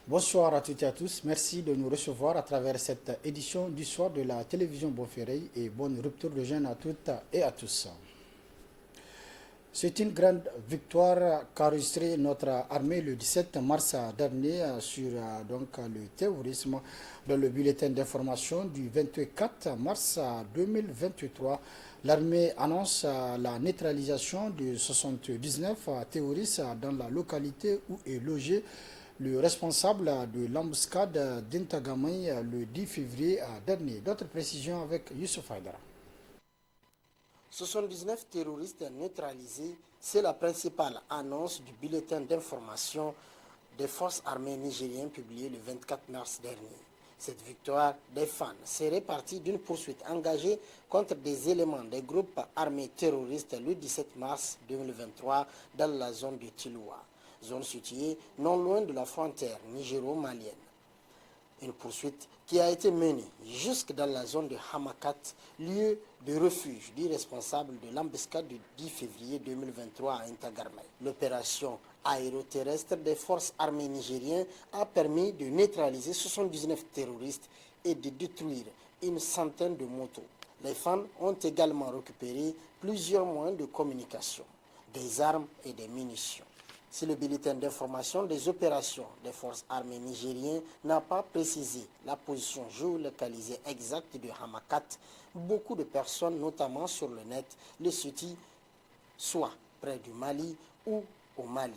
Bonsoir à toutes et à tous. Merci de nous recevoir à travers cette édition du soir de la télévision Bonferré et bonne rupture de jeûne à toutes et à tous. C'est une grande victoire qu'a enregistrée notre armée le 17 mars dernier sur le terrorisme. Dans le bulletin d'information du 24 mars 2023, l'armée annonce la neutralisation de 79 terroristes dans la localité où est logé le responsable de l'embuscade d'Intagamay le 10 février dernier. D'autres précisions avec Youssouf Haïdara. 79 terroristes neutralisés, c'est la principale annonce du bulletin d'information des forces armées nigériennes publié le 24 mars dernier. Cette victoire des fans serait partie d'une poursuite engagée contre des éléments des groupes armés terroristes le 17 mars 2023 dans la zone de Tiloua, zone située non loin de la frontière nigéro-malienne. Une poursuite qui a été menée jusque dans la zone de Hamakat, lieu de refuge du responsable de l'embuscade du 10 février 2023 à Intagarmay. L'opération aéroterrestre des forces armées nigériennes a permis de neutraliser 79 terroristes et de détruire une centaine de motos. Les fans ont également récupéré plusieurs moyens de communication, des armes et des munitions. Si le bulletin d'information des opérations des forces armées nigériennes n'a pas précisé la position géolocalisée exacte de Hamakat, beaucoup de personnes, notamment sur le net, le situent soit près du Mali ou au Mali.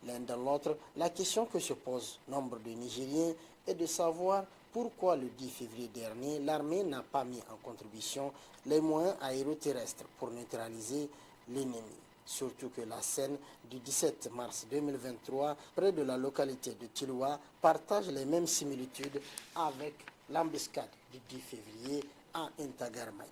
L'un de l'autre, la question que se pose nombre de Nigériens est de savoir pourquoi le 10 février dernier, l'armée n'a pas mis en contribution les moyens aéroterrestres pour neutraliser l'ennemi. Surtout que la scène du 17 mars 2023, près de la localité de Tiloua, partage les mêmes similitudes avec l'embuscade du 10 février à Intagarmay.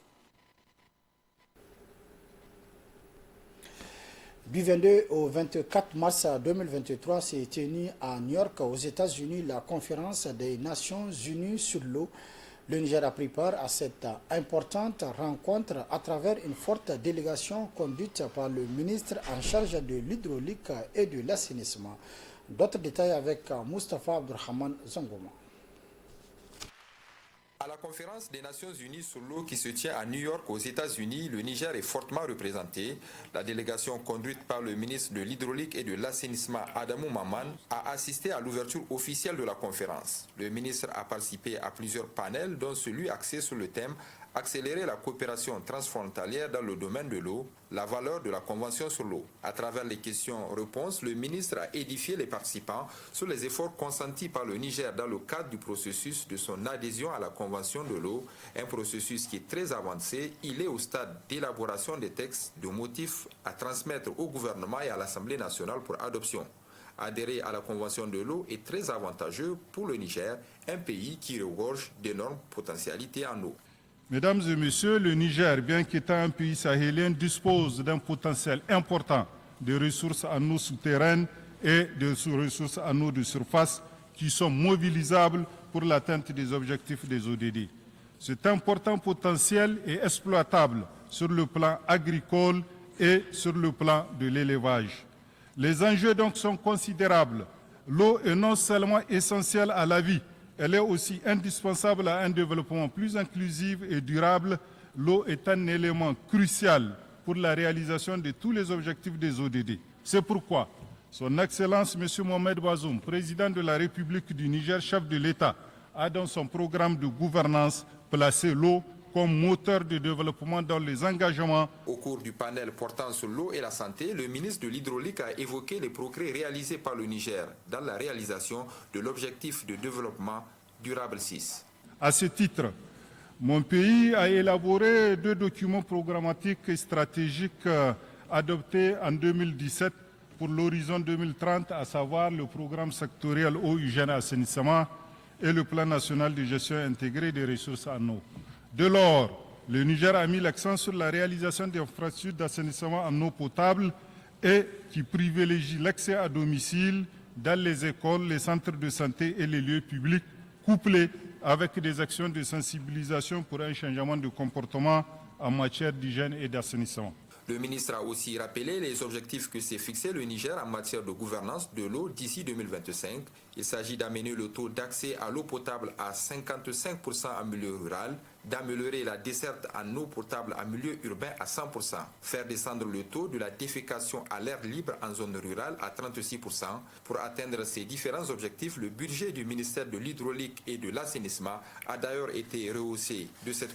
Du 22 au 24 mars 2023 s'est tenue à New York, aux États-Unis, la conférence des Nations Unies sur l'eau. Le Niger a pris part à cette importante rencontre à travers une forte délégation conduite par le ministre en charge de l'hydraulique et de l'assainissement. D'autres détails avec Moustapha Abdurrahman Zangoma. À la conférence des Nations Unies sur l'eau qui se tient à New York aux États-Unis, le Niger est fortement représenté. La délégation conduite par le ministre de l'Hydraulique et de l'Assainissement Adamou Maman a assisté à l'ouverture officielle de la conférence. Le ministre a participé à plusieurs panels, dont celui axé sur le thème accélérer la coopération transfrontalière dans le domaine de l'eau, la valeur de la Convention sur l'eau. À travers les questions-réponses, le ministre a édifié les participants sur les efforts consentis par le Niger dans le cadre du processus de son adhésion à la Convention de l'eau, un processus qui est très avancé. Il est au stade d'élaboration des textes de motifs à transmettre au gouvernement et à l'Assemblée nationale pour adoption. Adhérer à la Convention de l'eau est très avantageux pour le Niger, un pays qui regorge d'énormes potentialités en eau. Mesdames et messieurs, le Niger, bien qu'étant un pays sahélien, dispose d'un potentiel important de ressources en eau souterraines et de ressources en eau de surface qui sont mobilisables pour l'atteinte des objectifs des ODD. Cet important potentiel est exploitable sur le plan agricole et sur le plan de l'élevage. Les enjeux donc sont considérables. L'eau est non seulement essentielle à la vie, elle est aussi indispensable à un développement plus inclusif et durable. L'eau est un élément crucial pour la réalisation de tous les objectifs des ODD. C'est pourquoi Son Excellence M. Mohamed Bazoum, président de la République du Niger, chef de l'État, a dans son programme de gouvernance placé l'eau comme moteur de développement dans les engagements. Au cours du panel portant sur l'eau et la santé, le ministre de l'Hydraulique a évoqué les progrès réalisés par le Niger dans la réalisation de l'objectif de développement durable 6. À ce titre, mon pays a élaboré 2 documents programmatiques et stratégiques adoptés en 2017 pour l'horizon 2030, à savoir le programme sectoriel eau, hygiène et assainissement et le plan national de gestion intégrée des ressources en eau. Dès lors, le Niger a mis l'accent sur la réalisation d'infrastructures d'assainissement en eau potable et qui privilégient l'accès à domicile dans les écoles, les centres de santé et les lieux publics, couplés avec des actions de sensibilisation pour un changement de comportement en matière d'hygiène et d'assainissement. Le ministre a aussi rappelé les objectifs que s'est fixé le Niger en matière de gouvernance de l'eau d'ici 2025. Il s'agit d'amener le taux d'accès à l'eau potable à 55% en milieu rural, d'améliorer la desserte en eau potable en milieu urbain à 100%, faire descendre le taux de la défécation à l'air libre en zone rurale à 36%. Pour atteindre ces différents objectifs, le budget du ministère de l'Hydraulique et de l'Assainissement a d'ailleurs été rehaussé de 7%.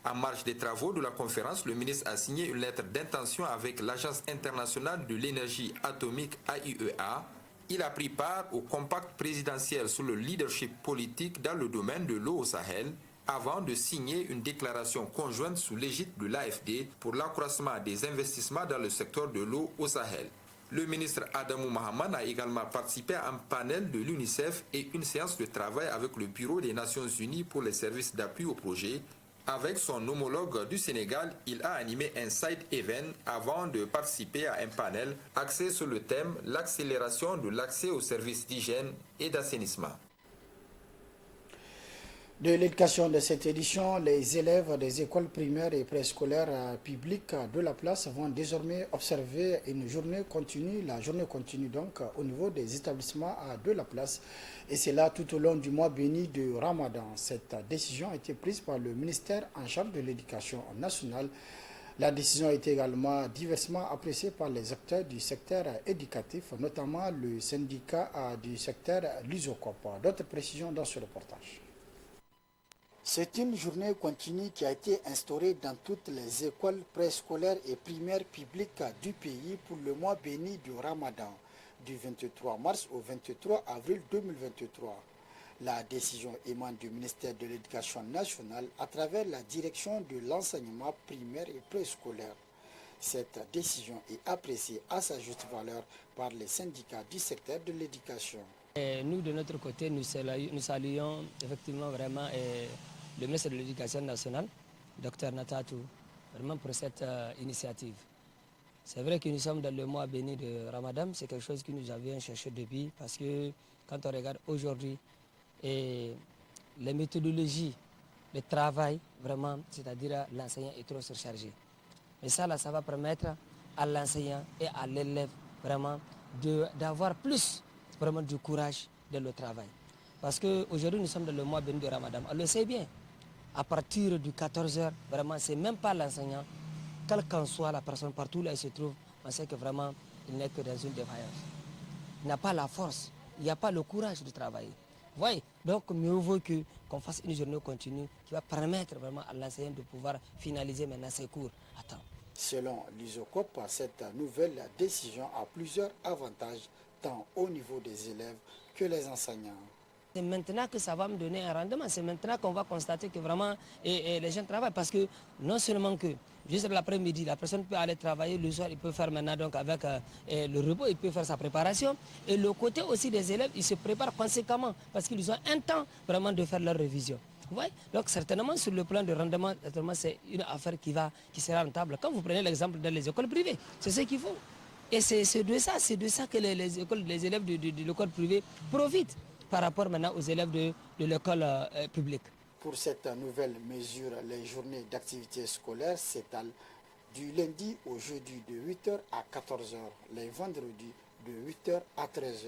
En marge des travaux de la conférence, le ministre a signé une lettre d'intention avec l'Agence internationale de l'énergie atomique AIEA. Il a pris part au compact présidentiel sur le leadership politique dans le domaine de l'eau au Sahel, avant de signer une déclaration conjointe sous l'égide de l'AFD pour l'accroissement des investissements dans le secteur de l'eau au Sahel. Le ministre Adamou Mahaman a également participé à un panel de l'UNICEF et une séance de travail avec le Bureau des Nations Unies pour les services d'appui au projet. Avec son homologue du Sénégal, il a animé un side event avant de participer à un panel axé sur le thème « L'accélération de l'accès aux services d'hygiène et d'assainissement ». De l'éducation de cette édition, les élèves des écoles primaires et préscolaires publiques de la place vont désormais observer une journée continue, la journée continue donc au niveau des établissements de la place, et c'est là tout au long du mois béni de Ramadan. Cette décision a été prise par le ministère en charge de l'éducation nationale. La décision a été également diversement appréciée par les acteurs du secteur éducatif, notamment le syndicat du secteur l'USOCOP. D'autres précisions dans ce reportage. C'est une journée continue qui a été instaurée dans toutes les écoles préscolaires et primaires publiques du pays pour le mois béni du Ramadan, du 23 mars au 23 avril 2023. La décision émane du ministère de l'Éducation nationale à travers la direction de l'enseignement primaire et préscolaire. Cette décision est appréciée à sa juste valeur par les syndicats du secteur de l'éducation. Nous, de notre côté, nous saluons effectivement vraiment le ministre de l'Éducation nationale, Dr Natatou, vraiment pour cette initiative. C'est vrai que nous sommes dans le mois béni de Ramadan, c'est quelque chose que nous avions cherché depuis, parce que quand on regarde aujourd'hui les méthodologies de travail, vraiment, c'est-à-dire l'enseignant est trop surchargé. Mais ça, là, ça va permettre à l'enseignant et à l'élève vraiment d'avoir plus vraiment du courage dans le travail. Parce qu'aujourd'hui, nous sommes dans le mois béni de Ramadan. On le sait bien. À partir du 14h, vraiment, c'est même pas l'enseignant, quelle qu'en soit la personne, partout où elle se trouve, on sait que vraiment, il n'est que dans une défaillance. Il n'a pas la force, il n'y a pas le courage de travailler. Vous voyez, donc mieux vaut qu'on fasse une journée continue qui va permettre vraiment à l'enseignant de pouvoir finaliser maintenant ses cours à temps. Selon l'USOCOP, cette nouvelle décision a plusieurs avantages, tant au niveau des élèves que les enseignants. C'est maintenant que ça va me donner un rendement, c'est maintenant qu'on va constater que vraiment les gens travaillent, parce que non seulement que juste l'après-midi, la personne peut aller travailler, le soir il peut faire maintenant donc avec le repos, il peut faire sa préparation, et le côté aussi des élèves, ils se préparent conséquemment parce qu'ils ont un temps vraiment de faire leur révision. Vous voyez? Donc certainement sur le plan de rendement, c'est une affaire qui sera rentable. Quand vous prenez l'exemple dans les écoles privées, c'est ce qu'il faut. Et c'est de ça que les élèves de l'école privée profitent par rapport maintenant aux élèves de l'école publique. Pour cette nouvelle mesure, les journées d'activité scolaire s'étalent du lundi au jeudi de 8h à 14h, les vendredis de 8h à 13h.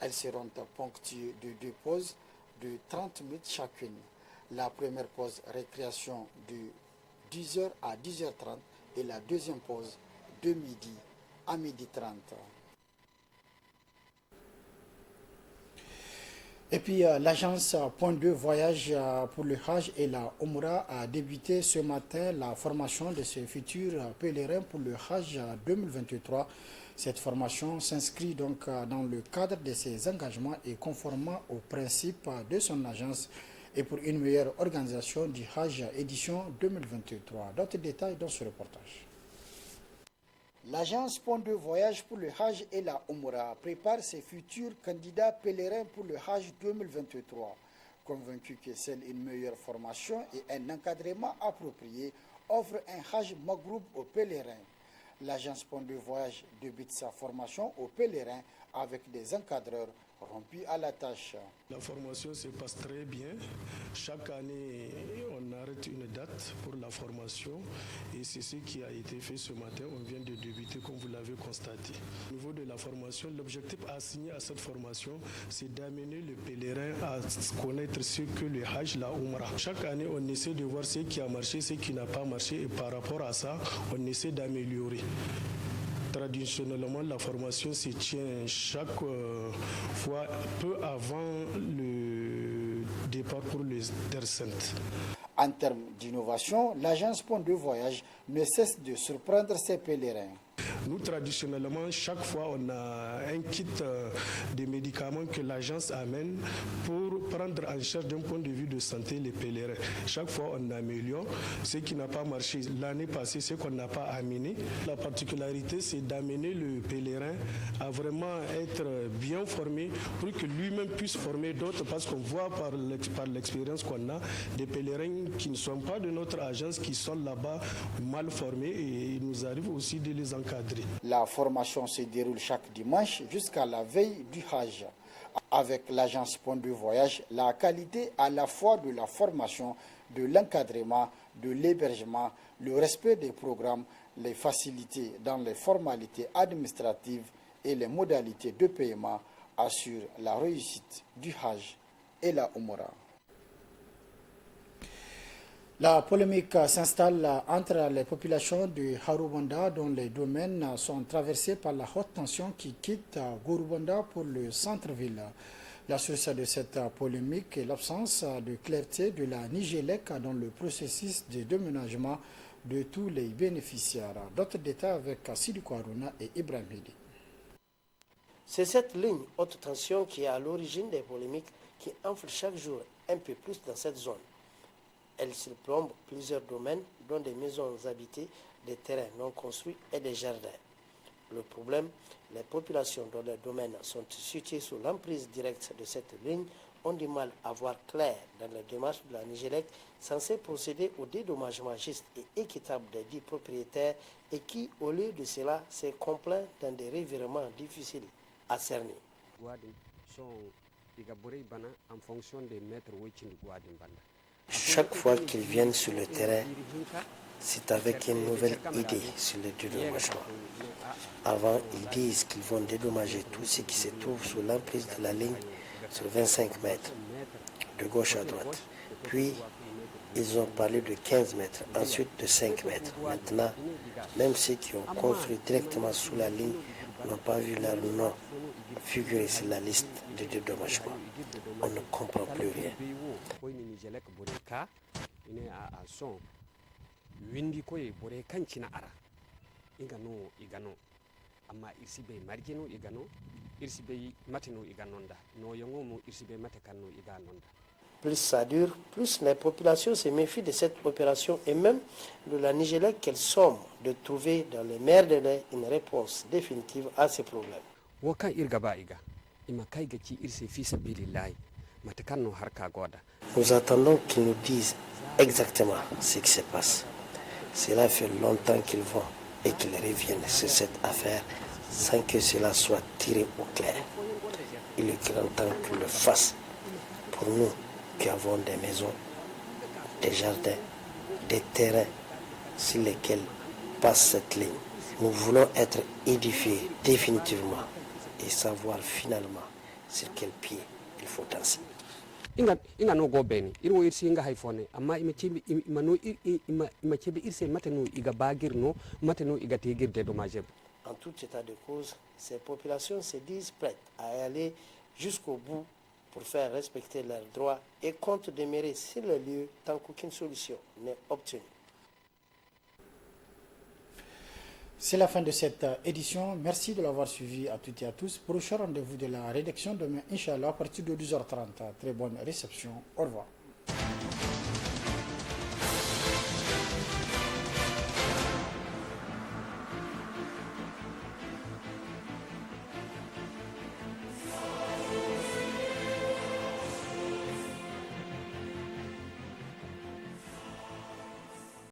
Elles seront ponctuées de 2 pauses de 30 minutes chacune. La première pause récréation de 10h à 10h30 et la deuxième pause de midi à 12h30. Et puis l'agence Point 2 Voyage pour le Hajj et la Omra a débuté ce matin la formation de ses futurs pèlerins pour le Hajj 2023. Cette formation s'inscrit donc dans le cadre de ses engagements et conformément aux principes de son agence et pour une meilleure organisation du Hajj édition 2023. D'autres détails dans ce reportage. L'agence Point de Voyage pour le Hajj et la Omra prépare ses futurs candidats pèlerins pour le Hajj 2023. Convaincu que seule une meilleure formation et un encadrement approprié offrent un Hajj Maghroub aux pèlerins. L'agence Point de Voyage débute sa formation aux pèlerins avec des encadreurs rompus à la tâche. La formation se passe très bien. Chaque année, on arrête une date pour la formation et c'est ce qui a été fait ce matin. On vient de débuter comme vous l'avez constaté. Au niveau de la formation, l'objectif assigné à cette formation, c'est d'amener le pèlerin à connaître ce que le Hajj, la Umrah. Chaque année, on essaie de voir ce qui a marché, ce qui n'a pas marché et par rapport à ça, on essaie d'améliorer. Traditionnellement, la formation se tient chaque fois peu avant le départ pour les Terres Saintes. En termes d'innovation, l'agence Pont de Voyage ne cesse de surprendre ses pèlerins. Nous, traditionnellement, chaque fois, on a un kit de médicaments que l'agence amène pour prendre en charge d'un point de vue de santé les pèlerins. Chaque fois, on améliore. Ce qui n'a pas marché l'année passée, ce qu'on n'a pas amené. La particularité, c'est d'amener le pèlerin à vraiment être bien formé pour que lui-même puisse former d'autres, parce qu'on voit par l'expérience qu'on a des pèlerins qui ne sont pas de notre agence, qui sont là-bas mal formés et il nous arrive aussi de les encadrer. La formation se déroule chaque dimanche jusqu'à la veille du Hajj. Avec l'agence Pont de Voyage, la qualité à la fois de la formation, de l'encadrement, de l'hébergement, le respect des programmes, les facilités dans les formalités administratives et les modalités de paiement assurent la réussite du Hajj et la Umrah. La polémique s'installe entre les populations de Haroubanda dont les domaines sont traversés par la haute tension qui quitte Gorubanda pour le centre-ville. La source de cette polémique est l'absence de clarté de la Nigélec dans le processus de déménagement de tous les bénéficiaires. D'autres détails avec Sidi Kouarouna et Ibrahim Hidi. C'est cette ligne haute tension qui est à l'origine des polémiques qui enflent chaque jour un peu plus dans cette zone. Elle surplombe plusieurs domaines, dont des maisons habitées, des terrains non construits et des jardins. Le problème, les populations dont les domaines sont situés sous l'emprise directe de cette ligne ont du mal à voir clair dans les démarches de la Nigélec censée procéder au dédommagement juste et équitable des dits propriétaires et qui, au lieu de cela, s'est complaint dans des revirements difficiles à cerner. En fonction des maîtres. Chaque fois qu'ils viennent sur le terrain, c'est avec une nouvelle idée sur le dédommagement. Avant, ils disent qu'ils vont dédommager tout ce qui se trouve sous l'emprise de la ligne sur 25 mètres, de gauche à droite. Puis, ils ont parlé de 15 mètres, ensuite de 5 mètres. Maintenant, même ceux qui ont construit directement sous la ligne n'ont pas vu leur nom figurer sur la liste de dédommagement. On ne comprend plus rien. Plus ça dure, plus les populations se méfient de cette opération et même de la Nigélec qu'elle somme de trouver dans les mers de lait une réponse définitive à ces problèmes. Nous attendons qu'ils nous disent exactement ce qui se passe. Cela fait longtemps qu'ils vont et qu'ils reviennent sur cette affaire sans que cela soit tiré au clair. Il est grand temps qu'ils le fassent pour nous qui avons des maisons, des jardins, des terrains sur lesquels passe cette ligne. Nous voulons être édifiés définitivement et savoir finalement sur quel pied il faut danser. Inga no go beni irwo irsi inga haifone amma imano imachebe irse mateno iga bagir no mateno iga tegir de dommage. En tout état de cause, ces populations se disent prêtes à aller jusqu'au bout pour faire respecter leurs droits et comptent demeurer sur le lieu tant qu'aucune solution n'est obtenue. C'est la fin de cette édition. Merci de l'avoir suivi à toutes et à tous. Prochain rendez-vous de la rédaction demain, Inch'Allah, à partir de 12h30. Très bonne réception. Au revoir.